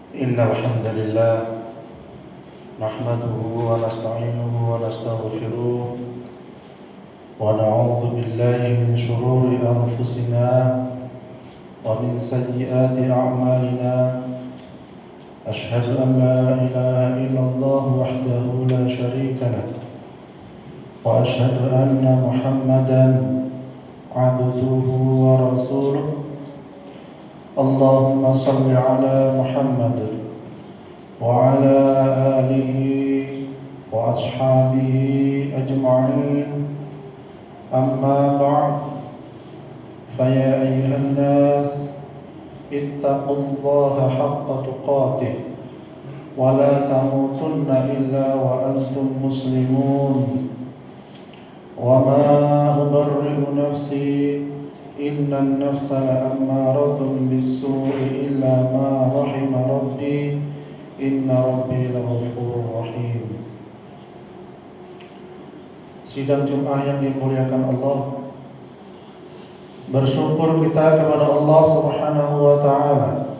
إن الحمد لله نحمده ونستعينه ونستغفره ونعوذ بالله من شرور أنفسنا ومن سيئات أعمالنا أشهد أن لا إله إلا الله وحده لا شريك له وأشهد أن محمدا عبده ورسوله اللهم صل على محمد وعلى آله وأصحابه أجمعين أما بعد فيا أيها الناس اتقوا الله حق تقاته ولا تموتن إلا وأنتم مسلمون وما أبرئ نفسي إن النفس لأمارة بالسوء إلا ما رحم ربي إن ربي لغفور رحيم. Sidang Jumat yang dimuliakan Allah, bersyukur kita kepada Allah Subhanahu wa taala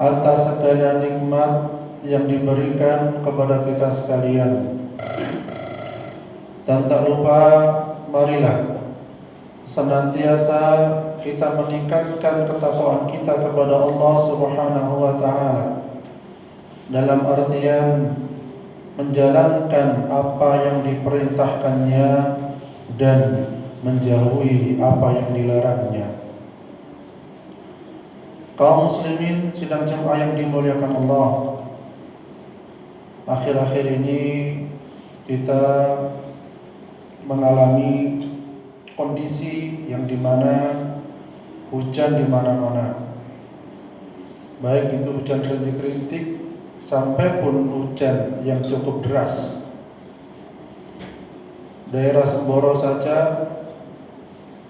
atas segala nikmat yang diberikan kepada kita sekalian. Dan tak lupa, marilah senantiasa kita meningkatkan ketakwaan kita kepada Allah Subhanahu wa taala dalam artian menjalankan apa yang diperintahkannya dan menjauhi apa yang dilarangnya. Kaum muslimin sidang Jumat yang dimuliakan Allah, akhir-akhir ini kita mengalami kondisi yang dimana hujan di mana-mana, baik itu hujan rintik-rintik sampai pun hujan yang cukup deras. Daerah Semboro saja,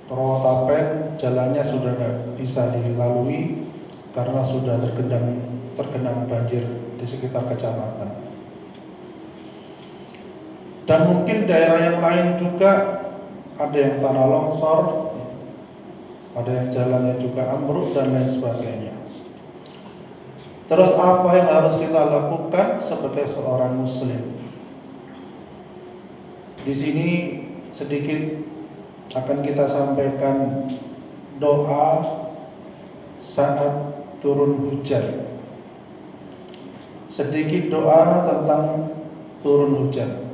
Purwotapen, jalannya sudah tidak bisa dilalui karena sudah tergenang banjir di sekitar kecamatan. Dan mungkin daerah yang lain juga ada yang tanah longsor, ada yang jalannya juga ambruk dan lain sebagainya. Terus apa yang harus kita lakukan sebagai seorang muslim? Di sini sedikit akan kita sampaikan doa saat turun hujan. Sedikit doa tentang turun hujan.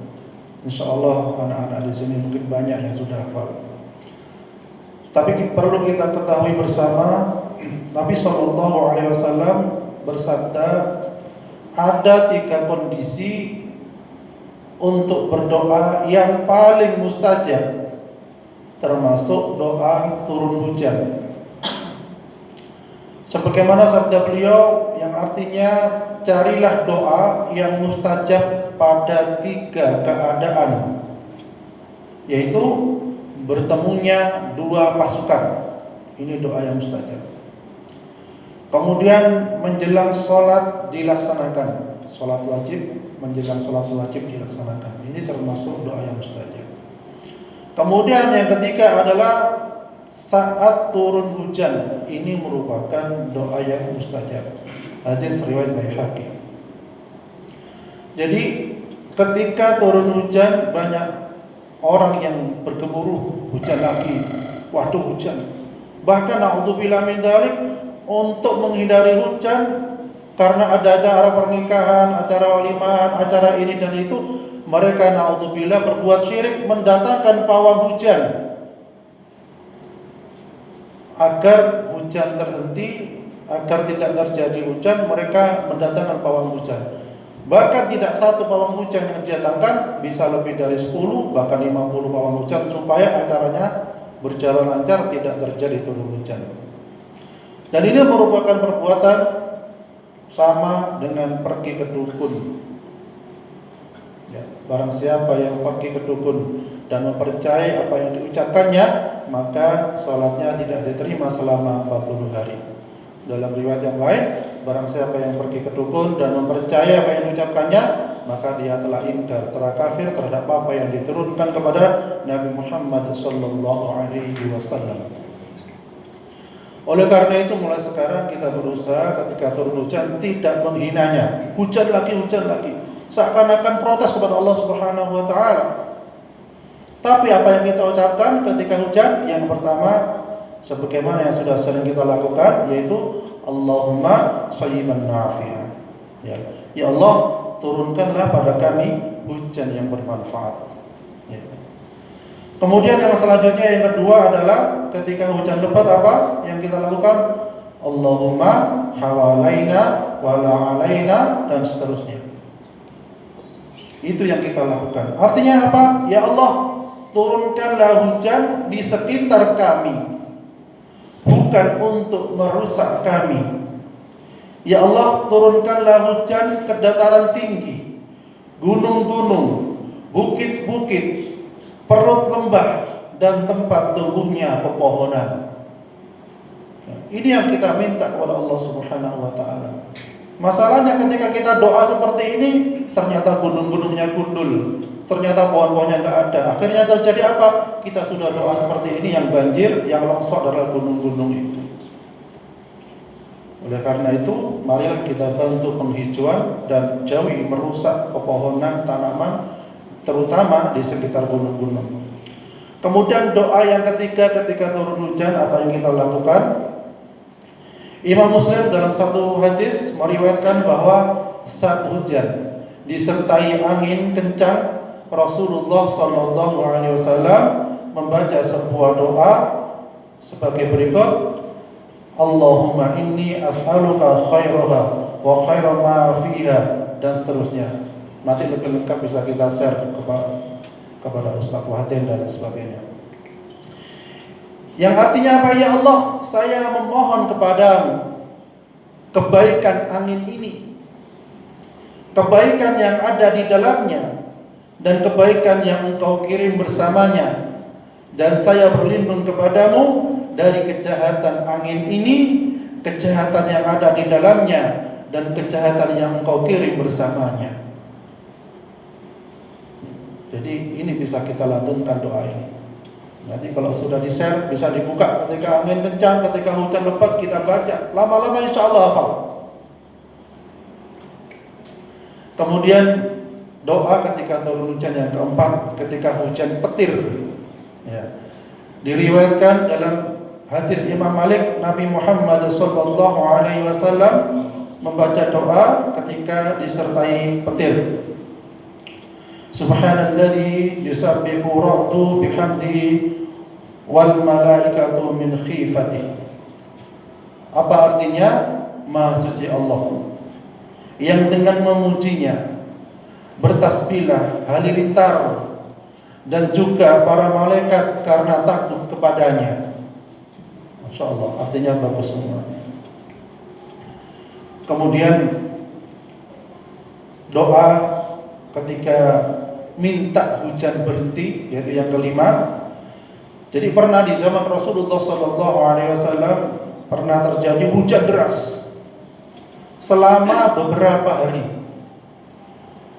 Insyaallah anak-anak di sini mungkin banyak yang sudah hafal. Tapi perlu kita ketahui bersama, Nabi SAW bersabda, ada 3 kondisi untuk berdoa yang paling mustajab, termasuk doa turun hujan. Sebagaimana sabda beliau yang artinya, carilah doa yang mustajab pada 3 keadaan, yaitu bertemunya 2 pasukan. Ini doa yang mustajab. Kemudian menjelang sholat dilaksanakan, sholat wajib, menjelang sholat wajib dilaksanakan. Ini termasuk doa yang mustajab. Kemudian yang ketiga adalah saat turun hujan. Ini merupakan doa yang mustajab. Hadis riwayat Baihaqi. Jadi ketika turun hujan, banyak orang yang bergemuruh, hujan lagi, waduh hujan. Bahkan na'udzubillah min dzalik, untuk menghindari hujan, karena ada acara pernikahan, acara walimahan, acara ini dan itu, mereka na'udzubillah berbuat syirik, mendatangkan pawang hujan agar hujan terhenti, agar tidak terjadi hujan. Mereka mendatangkan pawang hujan. Bahkan tidak 1 pawang hujan yang didatangkan, bisa lebih dari 10 bahkan 50 pawang hujan, supaya acaranya berjalan lancar, tidak terjadi turun hujan. Dan ini merupakan perbuatan sama dengan pergi ke dukun. Ya, barang siapa yang pergi ke dukun dan mempercayai apa yang diucapkannya, maka sholatnya tidak diterima selama 40 hari. Dalam riwayat yang lain, barang siapa yang pergi ke dukun dan mempercayai apa yang diucapkannya, maka dia telah ingkar, telah kafir terhadap apa yang diturunkan kepada Nabi Muhammad sallallahu alaihi wasallam. Oleh karena itu mulai sekarang kita berusaha ketika turun hujan tidak menghinanya. Hujan lagi, seakan-akan protes kepada Allah Subhanahu wa taala. Tapi apa yang kita ucapkan ketika hujan? Yang pertama, sebagaimana yang sudah sering kita lakukan, yaitu Allahumma shayyiban nafi'a. Ya Allah, turunkanlah pada kami hujan yang bermanfaat. Ya. Kemudian yang selanjutnya, yang kedua adalah ketika hujan lebat apa yang kita lakukan? Allahumma hawalaina wala alaina, dan seterusnya. Itu yang kita lakukan. Artinya apa? Ya Allah, turunkanlah hujan di sekitar kami, bukan untuk merusak kami. Ya Allah, turunkanlah hujan ke dataran tinggi, gunung-gunung, bukit-bukit, perut lembah, dan tempat tumbuhnya pepohonan. Ini yang kita minta kepada Allah Subhanahu wa taala. Masalahnya ketika kita doa seperti ini, ternyata gunung-gunungnya gundul, ternyata pohon-pohonnya enggak ada. Akhirnya terjadi apa? Kita sudah doa seperti ini, yang banjir, yang longsor adalah gunung-gunung itu. Oleh karena itu, marilah kita bantu penghijauan dan jauhi merusak pepohonan, tanaman, terutama di sekitar gunung-gunung. Kemudian doa yang ketiga ketika turun hujan, apa yang kita lakukan? Imam Muslim dalam satu hadis meriwayatkan bahwa saat hujan disertai angin kencang, Rasulullah Shallallahu Alaihi Wasallam membaca sebuah doa sebagai berikut: Allahumma inni as'aluka khairaha wa khaira ma fiha, dan seterusnya. Nanti lebih lengkap bisa kita share kepada Ustaz Wahdin dan sebagainya. Yang artinya apa? Ya Allah, saya memohon kepadamu kebaikan angin ini, kebaikan yang ada di dalamnya, dan kebaikan yang Engkau kirim bersamanya. Dan saya berlindung kepadamu dari kejahatan angin ini, kejahatan yang ada di dalamnya, dan kejahatan yang Engkau kirim bersamanya. Jadi ini bisa kita lantunkan doa ini. Nanti kalau sudah di-share bisa dibuka ketika angin kencang, ketika hujan lebat, kita baca. Lama-lama insya Allah hafal. Kemudian doa ketika turun hujan yang keempat, ketika hujan petir. Ya. Diriwayatkan dalam hadis Imam Malik, Nabi Muhammad sallallahu alaihi wasallam membaca doa ketika disertai petir. Subhanalladzi yusabbihu ra'du bihamdihi wal malaikatu min khifatihi. Apa artinya? Maha suci Allah yang dengan memujinya bertasbihlah halilintar, dan juga para malaikat karena takut kepadanya. Masya Allah, artinya bagus semua. Kemudian doa ketika minta hujan berhenti, yaitu yang kelima. Jadi pernah di zaman Rasulullah Sallallahu Alaihi Wasallam pernah terjadi hujan deras selama beberapa hari.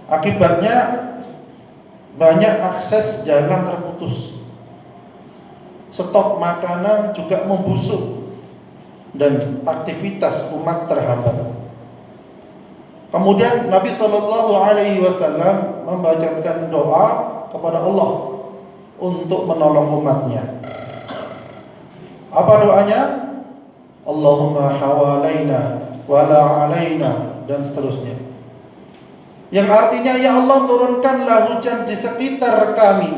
Akibatnya banyak akses jalan terputus, stok makanan juga membusuk, dan aktivitas umat terhambat. Kemudian Nabi Shallallahu Alaihi Wasallam membacakan doa kepada Allah untuk menolong umatnya. Apa doanya? Allahumma hawalaina wala alaina, dan seterusnya. Yang artinya, ya Allah, turunkanlah hujan di sekitar kami,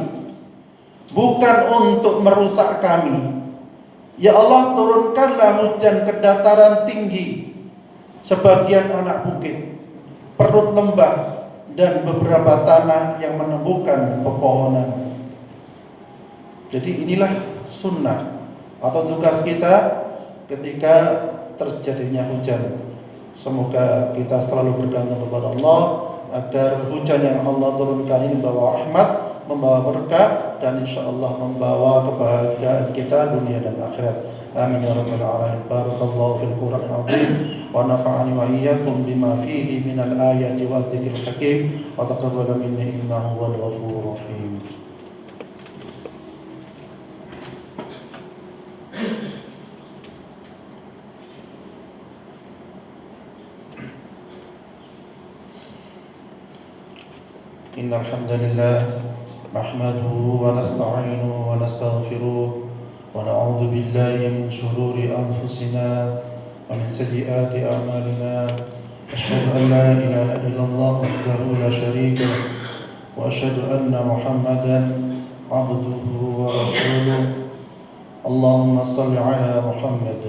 bukan untuk merusak kami. Ya Allah, turunkanlah hujan ke dataran tinggi, sebagian anak bukit, perut lembah, dan beberapa tanah yang menumbuhkan pepohonan. Jadi inilah sunnah atau tugas kita ketika terjadinya hujan. Semoga kita selalu bergantung kepada Allah, agar hujan yang Allah turunkan ini membawa rahmat, membawa berkah, dan insyaallah membawa kebahagiaan kita dunia dan akhirat. Amin ya rabbal alamin. Barakallahu fil Qur'anil azim wa nafa'ani wa iyyakum bima fihi minal ayati wa dzikril hakim wa taqabbal minni innahu huwal ghafurur rahim. إن الحمد لله نحمده ونستعينه ونستغفره ونعوذ بالله من شرور أنفسنا ومن سيئات أعمالنا أشهد أن لا إله إلا الله وحده لا شريك له وأشهد أن محمدا عبده ورسوله اللهم صل على محمد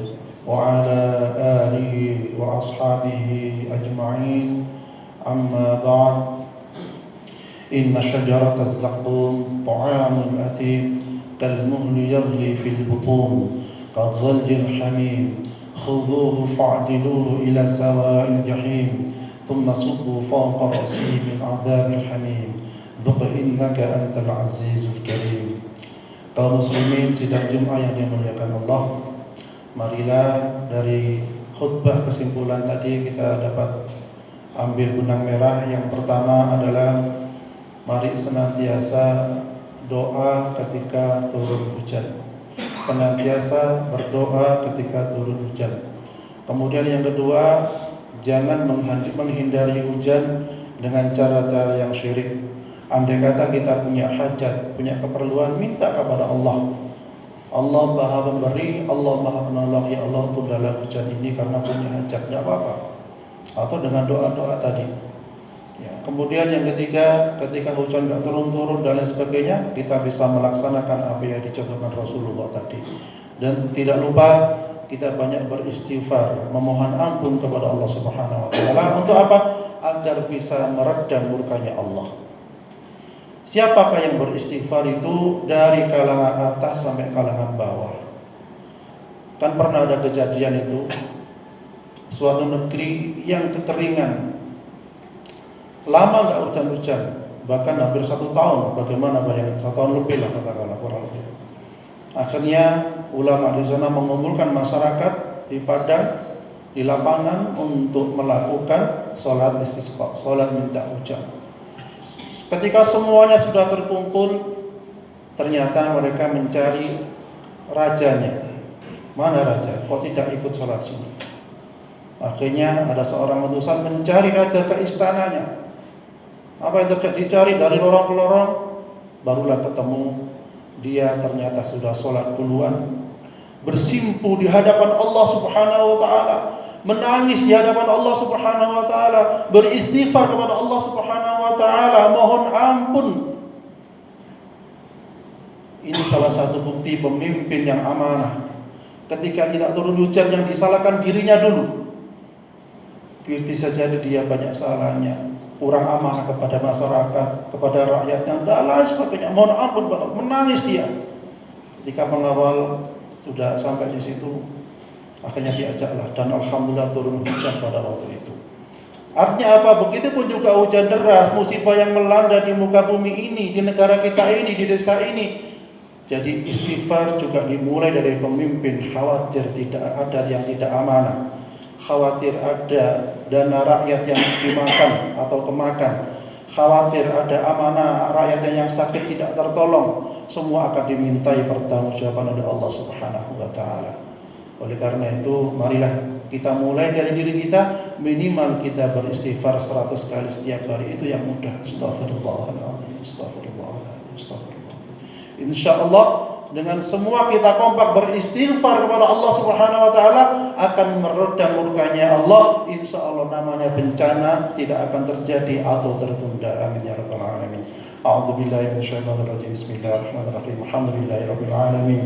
وعلى آله وأصحابه أجمعين أما بعد إن شجرة الزقوم طعام أثيم كالمهل يغلي في البطون كالغلي الحميم خذوه فاعدلوه إلى سواء الجحيم ثم صبوا فوق رأسه من عذاب الحميم ذق إنك أنت العزيز الكريم. Kaum muslimin sidang Jumat yang dimuliakan Allah, marilah dari khutbah kesimpulan tadi kita dapat ambil benang merah. Yang pertama adalah mari senantiasa doa ketika turun hujan. Senantiasa berdoa ketika turun hujan. Kemudian yang kedua, jangan menghindari hujan dengan cara-cara yang syirik. Andai kata kita punya hajat, punya keperluan, minta kepada Allah. Allah Maha Pemberi, Allah Maha Penolong. Ya Allah, tundalah hujan ini karena punya hajat, tidak apa-apa. Atau dengan doa-doa tadi. Ya, kemudian yang ketiga, ketika hujan tidak turun-turun dan lain sebagainya, kita bisa melaksanakan apa yang dicontohkan Rasulullah tadi. Dan tidak lupa kita banyak beristighfar, memohon ampun kepada Allah Subhanahu wa taala. Untuk apa? Agar bisa meredam murkanya Allah. Siapakah yang beristighfar itu? Dari kalangan atas sampai kalangan bawah. Kan pernah ada kejadian itu, suatu negeri yang kekeringan, lama nggak hujan-hujan, bahkan hampir 1 tahun. Bagaimana bayangin? 1 tahun lebih lah katakanlah, kurang lebih. Akhirnya ulama di sana mengumpulkan masyarakat di padang, di lapangan untuk melakukan sholat istisqa, sholat minta hujan. Ketika semuanya sudah terkumpul, ternyata mereka mencari rajanya. Mana raja? Kok tidak ikut sholat sini? Akhirnya ada seorang utusan mencari raja ke istananya. Apa yang terjadi? Dicari dari lorong ke lorong, barulah ketemu. Dia ternyata sudah sholat duluan, bersimpu di hadapan Allah Subhanahu wa taala, menangis di hadapan Allah Subhanahu wa taala, beristighfar kepada Allah Subhanahu wa taala, mohon ampun. Ini salah satu bukti pemimpin yang amanah. Ketika tidak turun hujan, yang disalahkan dirinya dulu. Bisa jadi dia banyak salahnya, kurang amanah kepada masyarakat, kepada rakyatnya, dan lain sebagainya. Mohon ampun kepada Allah, menangis dia. Ketika mengawal sudah sampai di situ, akhirnya diajaklah, dan alhamdulillah turun hujan pada waktu itu. Artinya apa? Begitupun juga hujan deras, musibah yang melanda di muka bumi ini, di negara kita ini, di desa ini. Jadi istighfar juga dimulai dari pemimpin. Khawatir tidak ada yang tidak amanah, khawatir ada dana rakyat yang dimakan atau kemakan, khawatir ada amanah rakyat yang sakit tidak tertolong. Semua akan dimintai pertanggungjawaban oleh Allah Subhanahu wa taala. Oleh karena itu, marilah kita mulai dari diri kita. Minimal kita beristighfar 100 kali setiap hari. Itu yang mudah. Astaghfirullahaladzim, astaghfirullahaladzim, astaghfirullahaladzim. InsyaAllah dengan semua kita kompak beristighfar kepada Allah Subhanahu wa taala, akan meredam murkanya Allah. InsyaAllah namanya bencana tidak akan terjadi atau tertunda. Amin ya rabbal alamin. A'udzu billahi minasyaitonir rajim. Bismillahirrahmanirrahim. Alhamdulillahirabbil alamin.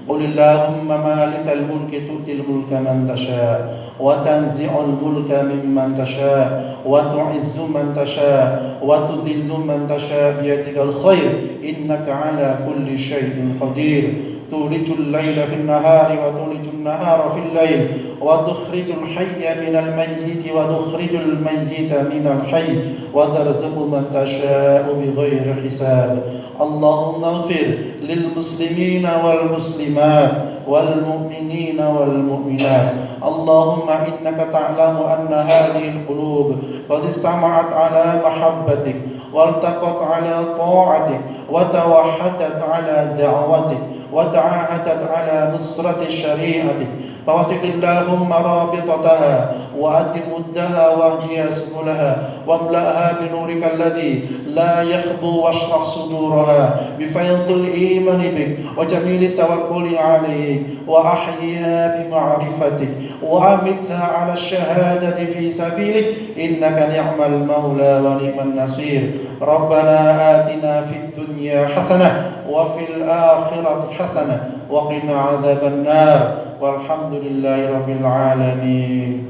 قل اللهم مالك الملك تؤتي الملك من تشاء وتنزع الملك ممن تشاء وتعز من تشاء وتذل من تشاء بيدك الخير إنك على كل شيء قدير تولج الليل في النهار وتولج النهار في الليل وتخرج الحي من الميت وتخرج الميت من الحي وترزق من تشاء بغير حساب اللهم اغفر للمسلمين والمسلمات والمؤمنين والمؤمنات اللهم إنك تعلم أن هذه القلوب قد استمعت على محبتك والتقت على طاعتك وتوحدت على دعوتك وتعاهدت على نصرة شريعتك فوثق اللهم رابطتها وأد مدها واهدها سبلها واملأها بنورك الذي لا يخبو واشرح صدورها بفيض الإيمان بك وجميل التوكل عليك وأحيها بمعرفتك وأمتها على الشهادة في سبيلك إنك نعم المولى ونعم النصير ربنا آتنا في الدنيا حسنة وفي الآخرة حسنة وقنا عذاب النار والحمد لله رب العالمين.